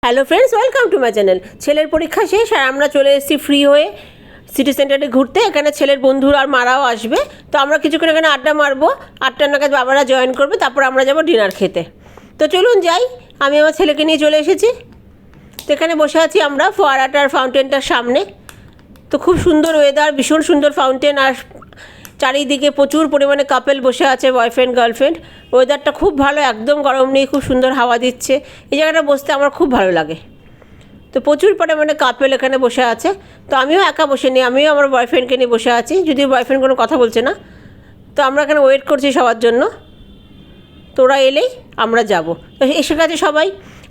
Hello friends, welcome to my channel. ছেলের পরীক্ষা শেষ আর আমরা চলে এসেছি ফ্রি হয়ে সিটি সেন্টারে ঘুরতে। এখানে ছেলের বন্ধুরা আর মারাও আসবে, তো আমরা কিছুক্ষণ এখানে আড্ডা মারবো। 8টা নাগাদ বাবারা জয়েন করবে, তারপর আমরা যাবো ডিনার খেতে। তো চলুন যাই, আমি আমার ছেলেকে নিয়ে চলে এসেছি। তো এখানে বসে আছি আমরা ফোয়ারাটার ফাউন্টেনটার সামনে। তো খুব সুন্দর ওয়েদার, ভীষণ সুন্দর ফাউন্টেন, আর চারিদিকে প্রচুর পরিমাণে কাপেল বসে আছে, বয়ফ্রেন্ড গার্লফ্রেন্ড। ওয়েদারটা খুব ভালো, একদম গরম নেই, খুব সুন্দর হাওয়া দিচ্ছে। এই জায়গাটা বসতে আমার খুব ভালো লাগে। তো প্রচুর পরিমাণে কাপেল এখানে বসে আছে। তো আমিও একা বসে নেই, আমিও আমার বয়ফ্রেন্ডকে নিয়ে বসে আছি, যদিও বয়ফ্রেন্ড কোনো কথা বলছে না। তো আমরা এখানে ওয়েট করছি সবার জন্য। তো ওরা এলেই আমরা যাব। তো এসে গেছে সবাই,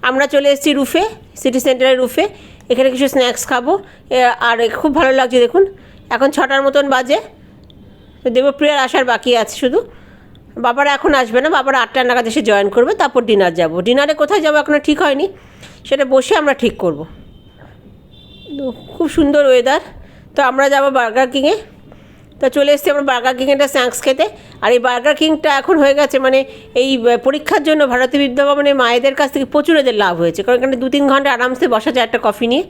আমরা চলে এসেছি রুফে, সিটি সেন্টারের রুফে। এখানে কিছু স্ন্যাক্স খাবো। আর খুব ভালো লাগছে, দেখুন এখন 6টার মতন বাজে। তো দেবপ্রিয়ার আসার বাকি আছে শুধু। বাবারা এখন আসবে না, বাবারা 8টা নাগাদ এসে জয়েন করবে, তারপর ডিনার যাব। ডিনারে কোথায় যাবো এখনও ঠিক হয়নি, সেটা বসে আমরা ঠিক করব। খুব সুন্দর ওয়েদার। তো আমরা যাব বার্গার কিংয়ে। তো চলে এসেছি আমরা বার্গার কিং একটা স্ন্যাক্স খেতে। আর এই বার্গার কিংটা এখন হয়ে গেছে মানে এই পরীক্ষার জন্য ভারতী বিদ্যাভবনের মায়েদের কাছ থেকে প্রচুর এদের লাভ হয়েছে, কারণ এখানে 2-3 ঘন্টা আরামসে বসা যায় একটা কফি নিয়ে।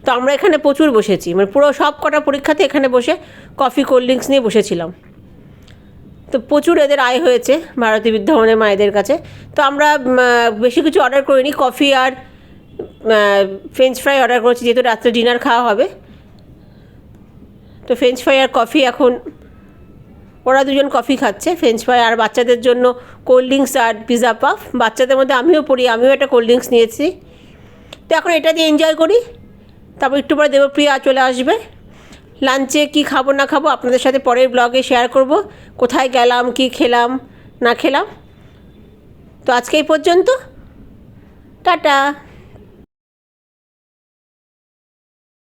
তো আমরা এখানে প্রচুর বসেছি, মানে পুরো সব কটা পরীক্ষাতে এখানে বসে কফি কোল্ড ড্রিঙ্কস নিয়ে বসেছিলাম। তো প্রচুর এদের আয় হয়েছে ভারতী বিদ্যাভবনের মায়েদের কাছে। তো আমরা বেশি কিছু অর্ডার করিনি, কফি আর ফ্রেঞ্চ ফ্রাই অর্ডার করেছি, যেহেতু রাত্রে ডিনার খাওয়া হবে। তো ফ্রেঞ্চ ফ্রাই আর কফি, এখন ওরা দুজন কফি খাচ্ছে, ফ্রেঞ্চ ফ্রাই, আর বাচ্চাদের জন্য কোল্ড ড্রিঙ্কস আর পিৎজা পাফ। বাচ্চাদের মধ্যে আমিও পড়ি, আমিও একটা কোল্ড ড্রিঙ্কস নিয়েছি। তো এখন এটা দিয়ে এনজয় করি, তারপর একটু পরে দেবপ্রিয়া চলে আসবে। লাঞ্চে কি খাবো না খাবো আপনাদের সাথে পরের ব্লগে শেয়ার করব, কোথায় গেলাম, কি খেলাম না খেলাম। তো আজকে এই পর্যন্ত, টাটা।